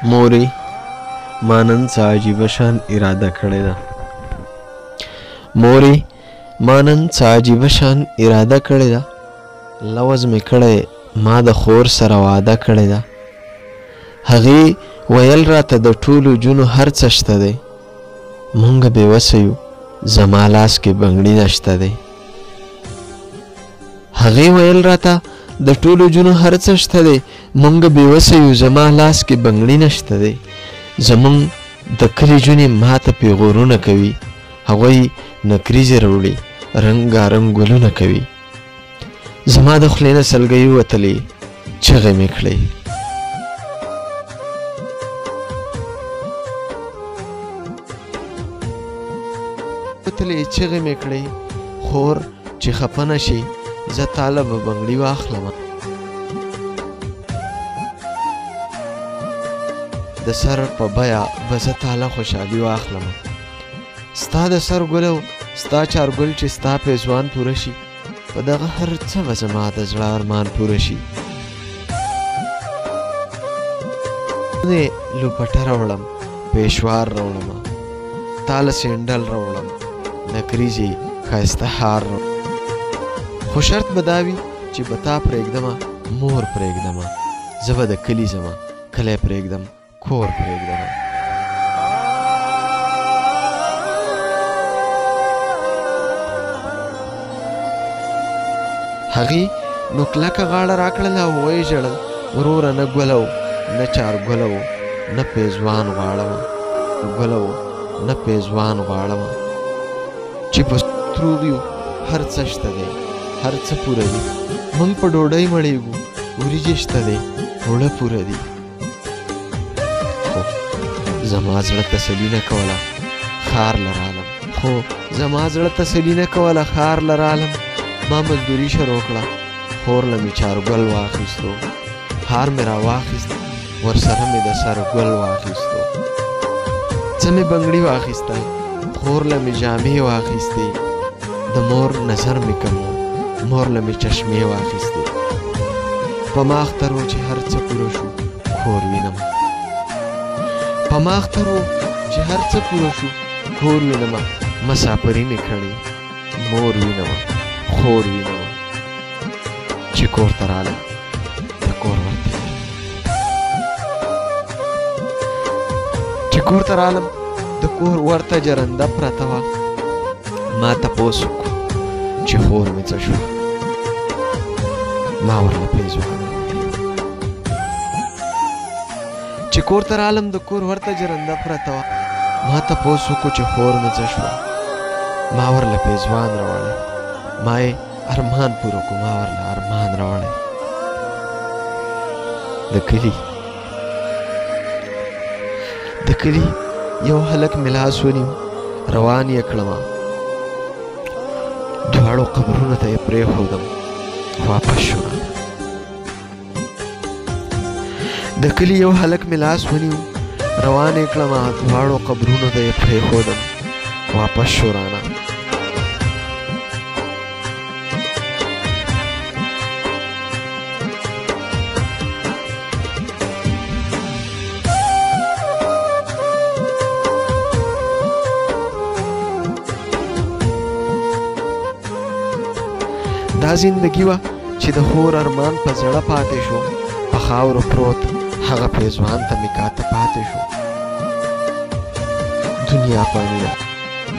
مورې ما نن څه عجیبه شان اراده کړې ده. مورې ما نن څه عجیبه شان اراده کړې ده. لوز مې کړی ما د خور سره واده کړې ده. هغې ویل راته د ټولو جونو هر څه شته دی، مونږ بېوسه یو زما لاس کې بنګړي نشته دی. هغې ویل راته د ټولو جونو هر څه شته دی، مونږ بېوسه یو زما لاس کې بنګړي نشته دی. زمونږ د کلي جونې ماته پیغورونه کوي، هغوی نکریزې راوړي رنګارنګ ګلونه کوي. زما د خولې نه سلګۍ ووتلې چغې مې کړې. چغې مې کړې خور چې خفه نه شي زه تاله به بنګړي واخلم. د سر په بیه به زه تاله خوشحالي واخلم. ستا د سر ګلو ستا چارګل چې ستا پیزوان پوره شي، په دغه هر څه به زما د زړه ارمان پوره شي. لوپټه راوړم، پېشوار راوړم، تاله سینډل راوړم، نکریزې ښایسته هار راوړم. خو شرط به دا وي چې به تا پرېږدمه مور پرېږدمه، زه به د کلي ځمه کلی پرېږدم کور پرېږدمه. هغې نو کلکه غاړه راکړله او ویې ژړل وروره نه ګوله و نه چارګله و نه پیزوان غواړمه، ګوله و نه پیزوان غواړمه. چې په ستروغ یو هر څه شته دی، هر څه پوره دي، موږ په ډوډۍ مړېږو وریجې شته دی اوړه پوره دي. خو زما زړه تسلي نه کوله ښار له رالم، خو زما زړه تسلي نه کوله ښار له رالم. ما مزدوري شروع کړه، خور له مې چارګل واخیستو، هار مې را واخیست ورسره مې د سر ګل واخیستو. څه مې بنګړي واخیستل، خور له مې جامې واخیستې، د مور نظر مې کم و، مور له مې چشمې واخیستې. په ما اختر و چې هر څه پوره شو کور وینم، په ما اختر و چې هر څه پوره شو کور وینم. مسافري مې کړې مور وینم خور وینم. چې کور ته رالم د کور ورته چې کور ته رالم د کور ورته جرنده پرته وه. ما تپوس وکړو چې خور مې څه شوه، ما ورله پیزوان وویل. چې کور ته رالم د کور ورته جرنده پرته وه. ما تپوس وکړو چې خور مې څه شوه، ما ورله پیزوان راوړی. ما یې ارمان پوره کړو، ما ورله ارمان راوړی. د کلي یو هلک مې لاس ونیو، روان یې کړمه، دواړو قبرونو ته یې پرېښودم، واپس شو رانه. د کلي یو هلک مې لاس ونیو، روان یې کړمه، دواړو قبرونو ته یې پرېښودم، واپس شو رانه. دا زندگی وه چې د خور ارمان په زړه پاتې شو، په خاورو پروت هغه پیزوان ته مې کاته پاتې شو. دنیا فاني ده،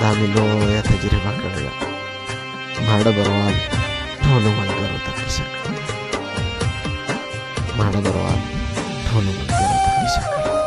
دا مې لویه تجربه کړې ده. ما ډبروال ټولو ملګرو ته کیسه کړې ده، ما ډبروال ټولو ملګرو ته کیسه کړې ده.